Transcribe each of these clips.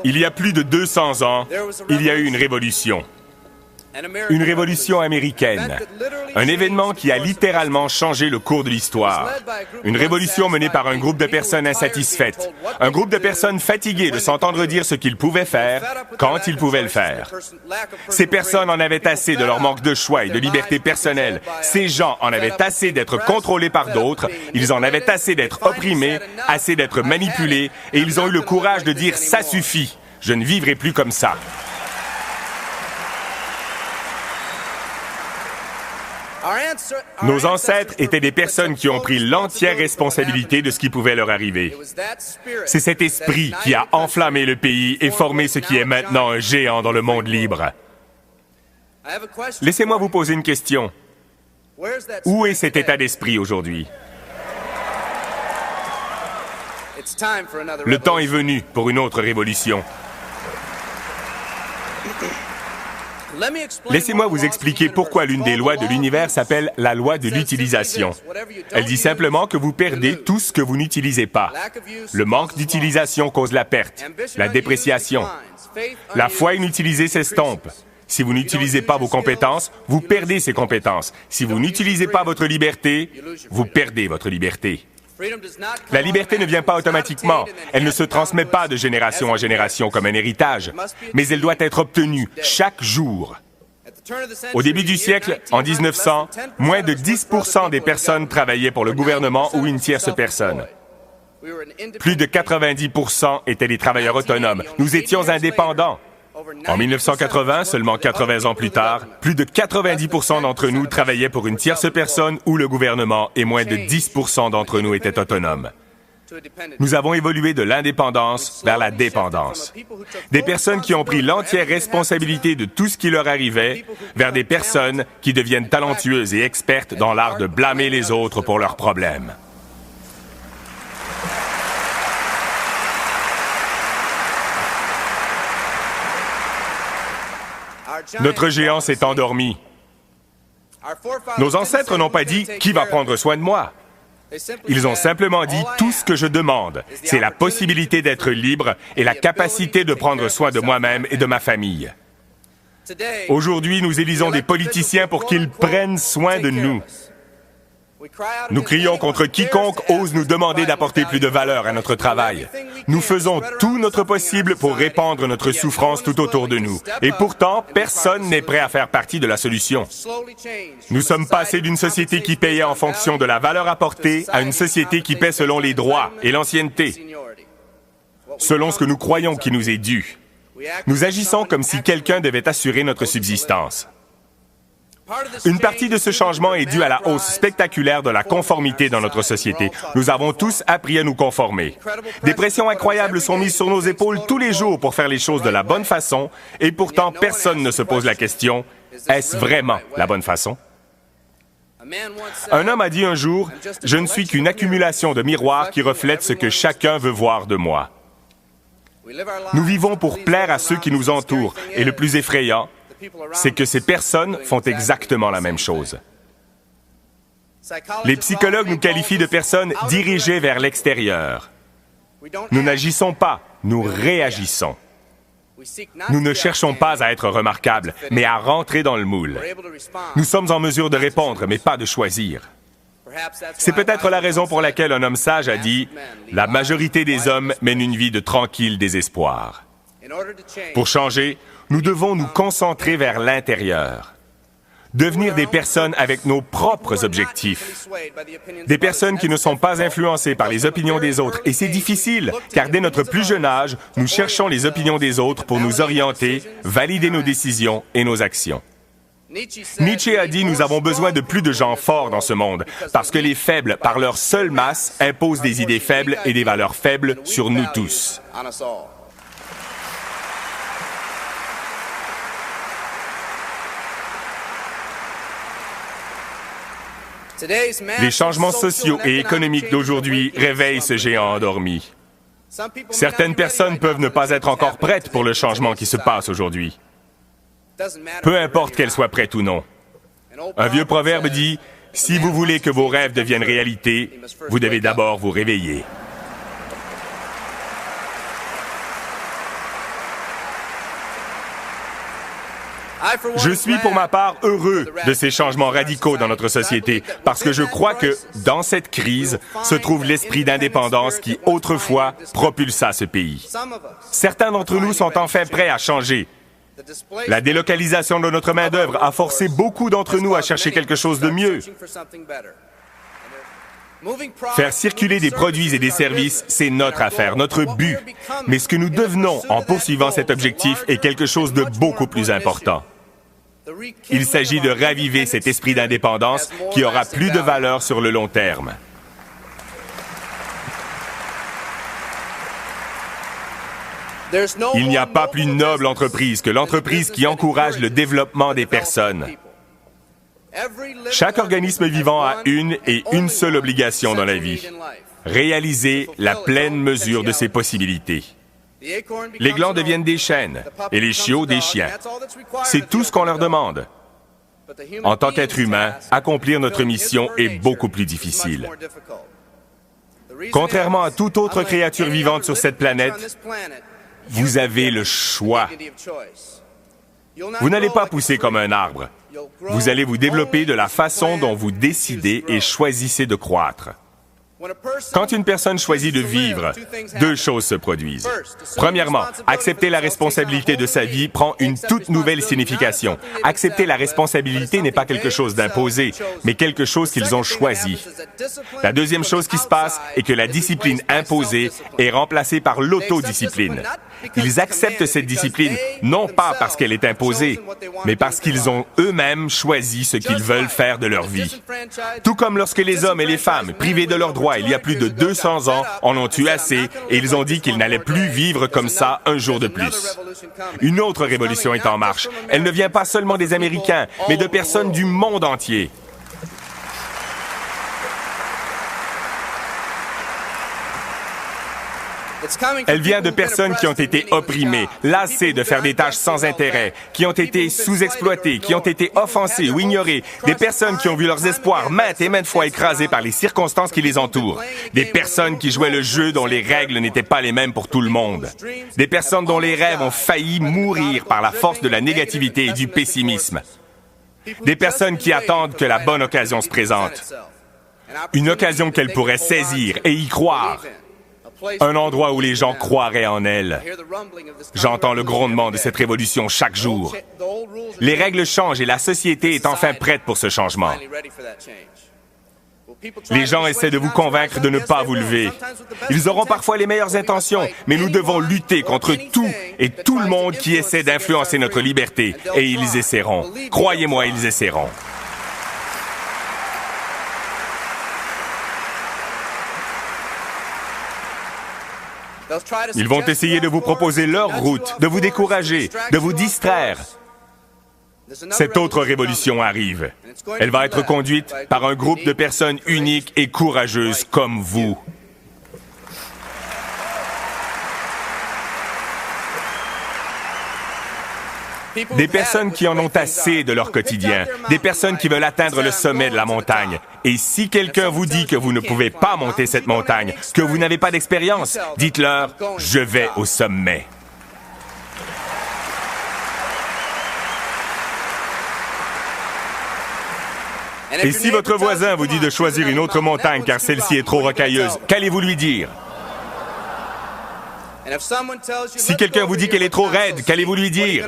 Il y a plus de 200 ans, il y a eu une révolution. Une révolution américaine. Un événement qui a littéralement changé le cours de l'histoire. Une révolution menée par un groupe de personnes insatisfaites. Un groupe de personnes fatiguées de s'entendre dire ce qu'ils pouvaient faire, quand ils pouvaient le faire. Ces personnes en avaient assez de leur manque de choix et de liberté personnelle. Ces gens en avaient assez d'être contrôlés par d'autres. Ils en avaient assez d'être opprimés, assez d'être manipulés, et ils ont eu le courage de dire « ça suffit, je ne vivrai plus comme ça ». Nos ancêtres étaient des personnes qui ont pris l'entière responsabilité de ce qui pouvait leur arriver. C'est cet esprit qui a enflammé le pays et formé ce qui est maintenant un géant dans le monde libre. Laissez-moi vous poser une question. Où est cet état d'esprit aujourd'hui? Le temps est venu pour une autre révolution. Laissez-moi vous expliquer pourquoi l'une des lois de l'univers s'appelle la loi de l'utilisation. Elle dit simplement que vous perdez tout ce que vous n'utilisez pas. Le manque d'utilisation cause la perte, la dépréciation. La foi inutilisée s'estompe. Si vous n'utilisez pas vos compétences, vous perdez ces compétences. Si vous n'utilisez pas votre liberté, vous perdez votre liberté. La liberté ne vient pas automatiquement. Elle ne se transmet pas de génération en génération comme un héritage, mais elle doit être obtenue chaque jour. Au début du siècle, en 1900, moins de 10% des personnes travaillaient pour le gouvernement ou une tierce personne. Plus de 90% étaient des travailleurs autonomes. Nous étions indépendants. En 1980, seulement 80 ans plus tard, plus de 90% d'entre nous travaillaient pour une tierce personne ou le gouvernement et moins de 10% d'entre nous étaient autonomes. Nous avons évolué de l'indépendance vers la dépendance. Des personnes qui ont pris l'entière responsabilité de tout ce qui leur arrivait vers des personnes qui deviennent talentueuses et expertes dans l'art de blâmer les autres pour leurs problèmes. Notre géant s'est endormi. Nos ancêtres n'ont pas dit « Qui va prendre soin de moi ?» Ils ont simplement dit « Tout ce que je demande, c'est la possibilité d'être libre et la capacité de prendre soin de moi-même et de ma famille. » Aujourd'hui, nous élisons des politiciens pour qu'ils prennent soin de nous. Nous crions contre quiconque ose nous demander d'apporter plus de valeur à notre travail. Nous faisons tout notre possible pour répandre notre souffrance tout autour de nous. Et pourtant, personne n'est prêt à faire partie de la solution. Nous sommes passés d'une société qui payait en fonction de la valeur apportée à une société qui paie selon les droits et l'ancienneté, selon ce que nous croyons qui nous est dû. Nous agissons comme si quelqu'un devait assurer notre subsistance. Une partie de ce changement est due à la hausse spectaculaire de la conformité dans notre société. Nous avons tous appris à nous conformer. Des pressions incroyables sont mises sur nos épaules tous les jours pour faire les choses de la bonne façon, et pourtant personne ne se pose la question, est-ce vraiment la bonne façon? Un homme a dit un jour, « Je ne suis qu'une accumulation de miroirs qui reflètent ce que chacun veut voir de moi. » Nous vivons pour plaire à ceux qui nous entourent, et le plus effrayant, c'est que ces personnes font exactement la même chose. Les psychologues nous qualifient de personnes dirigées vers l'extérieur. Nous n'agissons pas, nous réagissons. Nous ne cherchons pas à être remarquables, mais à rentrer dans le moule. Nous sommes en mesure de répondre, mais pas de choisir. C'est peut-être la raison pour laquelle un homme sage a dit « La majorité des hommes mènent une vie de tranquille désespoir. » Pour changer, nous devons nous concentrer vers l'intérieur. Devenir des personnes avec nos propres objectifs. Des personnes qui ne sont pas influencées par les opinions des autres. Et c'est difficile, car dès notre plus jeune âge, nous cherchons les opinions des autres pour nous orienter, valider nos décisions et nos actions. Nietzsche a dit « Nous avons besoin de plus de gens forts dans ce monde, parce que les faibles, par leur seule masse, imposent des idées faibles et des valeurs faibles sur nous tous. » Les changements sociaux et économiques d'aujourd'hui réveillent ce géant endormi. Certaines personnes peuvent ne pas être encore prêtes pour le changement qui se passe aujourd'hui. Peu importe qu'elles soient prêtes ou non. Un vieux proverbe dit « Si vous voulez que vos rêves deviennent réalité, vous devez d'abord vous réveiller. » Je suis pour ma part heureux de ces changements radicaux dans notre société parce que je crois que dans cette crise se trouve l'esprit d'indépendance qui autrefois propulsa ce pays. Certains d'entre nous sont enfin prêts à changer. La délocalisation de notre main-d'œuvre a forcé beaucoup d'entre nous à chercher quelque chose de mieux. Faire circuler des produits et des services, c'est notre affaire, notre but. Mais ce que nous devenons en poursuivant cet objectif est quelque chose de beaucoup plus important. Il s'agit de raviver cet esprit d'indépendance qui aura plus de valeur sur le long terme. Il n'y a pas plus noble entreprise que l'entreprise qui encourage le développement des personnes. Chaque organisme vivant a une seule obligation dans la vie, réaliser la pleine mesure de ses possibilités. Les glands deviennent des chênes et les chiots des chiens. C'est tout ce qu'on leur demande. En tant qu'être humain, accomplir notre mission est beaucoup plus difficile. Contrairement à toute autre créature vivante sur cette planète, vous avez le choix. Vous n'allez pas pousser comme un arbre. Vous allez vous développer de la façon dont vous décidez et choisissez de croître. Quand une personne choisit de vivre, deux choses se produisent. Premièrement, accepter la responsabilité de sa vie prend une toute nouvelle signification. Accepter la responsabilité n'est pas quelque chose d'imposé, mais quelque chose qu'ils ont choisi. La deuxième chose qui se passe est que la discipline imposée est remplacée par l'autodiscipline. Ils acceptent cette discipline non pas parce qu'elle est imposée, mais parce qu'ils ont eux-mêmes choisi ce qu'ils veulent faire de leur vie. Tout comme lorsque les hommes et les femmes, privés de leurs droits il y a plus de 200 ans, en ont eu assez et ils ont dit qu'ils n'allaient plus vivre comme ça un jour de plus. Une autre révolution est en marche. Elle ne vient pas seulement des Américains, mais de personnes du monde entier. Elle vient de personnes qui ont été opprimées, lassées de faire des tâches sans intérêt, qui ont été sous-exploitées, qui ont été offensées ou ignorées, des personnes qui ont vu leurs espoirs maintes et maintes fois écrasés par les circonstances qui les entourent, des personnes qui jouaient le jeu dont les règles n'étaient pas les mêmes pour tout le monde, des personnes dont les rêves ont failli mourir par la force de la négativité et du pessimisme, des personnes qui attendent que la bonne occasion se présente, une occasion qu'elles pourraient saisir et y croire. Un endroit où les gens croiraient en elle. J'entends le grondement de cette révolution chaque jour. Les règles changent et la société est enfin prête pour ce changement. Les gens essaient de vous convaincre de ne pas vous lever. Ils auront parfois les meilleures intentions, mais nous devons lutter contre tout et tout le monde qui essaie d'influencer notre liberté. Et ils essaieront. Croyez-moi, ils essaieront. Ils vont essayer de vous proposer leur route, de vous décourager, de vous distraire. Cette autre révolution arrive. Elle va être conduite par un groupe de personnes uniques et courageuses comme vous. Des personnes qui en ont assez de leur quotidien, des personnes qui veulent atteindre le sommet de la montagne. Et si quelqu'un vous dit que vous ne pouvez pas monter cette montagne, que vous n'avez pas d'expérience, dites-leur « Je vais au sommet ». Et si votre voisin vous dit de choisir une autre montagne car celle-ci est trop rocailleuse, qu'allez-vous lui dire? Si quelqu'un vous dit qu'elle est trop raide, qu'allez-vous lui dire?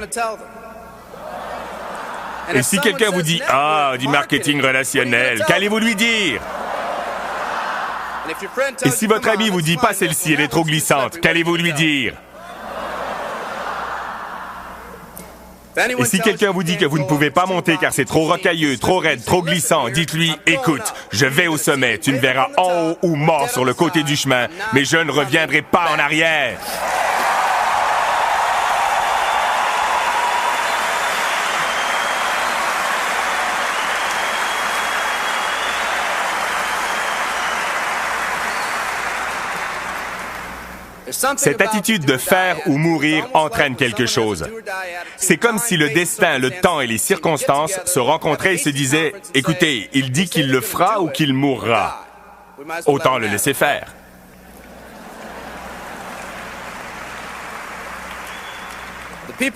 Et si quelqu'un vous dit « Ah, du marketing relationnel », qu'allez-vous lui dire? Et si votre ami vous dit « Pas celle-ci, elle est trop glissante », qu'allez-vous lui dire? Et si quelqu'un vous dit que vous ne pouvez pas monter car c'est trop rocailleux, trop raide, trop glissant, dites-lui « Écoute, je vais au sommet, tu me verras en haut ou mort sur le côté du chemin, mais je ne reviendrai pas en arrière. » Cette attitude de faire ou mourir entraîne quelque chose. C'est comme si le destin, le temps et les circonstances se rencontraient et se disaient « Écoutez, il dit qu'il le fera ou qu'il mourra. Autant le laisser faire. »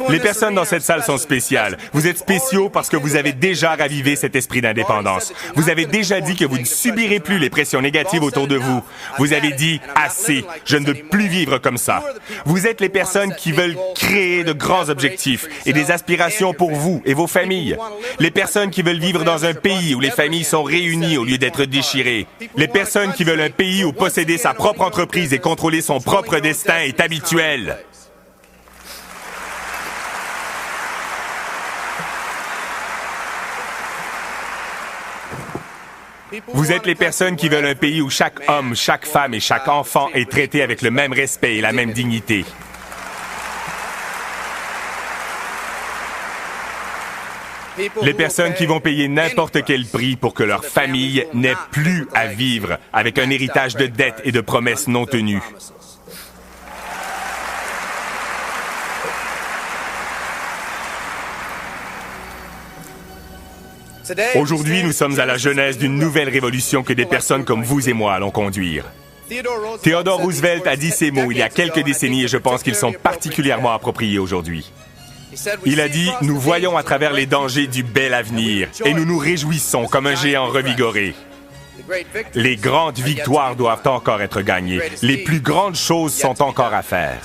Les personnes dans cette salle sont spéciales. Vous êtes spéciaux parce que vous avez déjà ravivé cet esprit d'indépendance. Vous avez déjà dit que vous ne subirez plus les pressions négatives autour de vous. Vous avez dit « assez, je ne veux plus vivre comme ça ». Vous êtes les personnes qui veulent créer de grands objectifs et des aspirations pour vous et vos familles. Les personnes qui veulent vivre dans un pays où les familles sont réunies au lieu d'être déchirées. Les personnes qui veulent un pays où posséder sa propre entreprise et contrôler son propre destin est habituel. Vous êtes les personnes qui veulent un pays où chaque homme, chaque femme et chaque enfant est traité avec le même respect et la même dignité. Les personnes qui vont payer n'importe quel prix pour que leur famille n'ait plus à vivre avec un héritage de dettes et de promesses non tenues. Aujourd'hui, nous sommes à la genèse d'une nouvelle révolution que des personnes comme vous et moi allons conduire. Theodore Roosevelt a dit ces mots il y a quelques décennies et je pense qu'ils sont particulièrement appropriés aujourd'hui. Il a dit « Nous voyons à travers les dangers du bel avenir et nous nous réjouissons comme un géant revigoré. » Les grandes victoires doivent encore être gagnées. Les plus grandes choses sont encore à faire.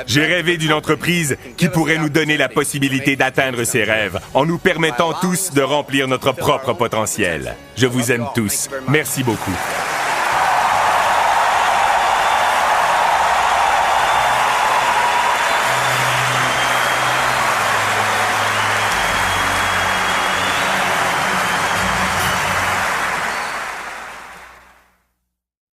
J'ai rêvé d'une entreprise qui pourrait nous donner la possibilité d'atteindre ses rêves en nous permettant tous de remplir notre propre potentiel. Je vous aime tous. Merci beaucoup.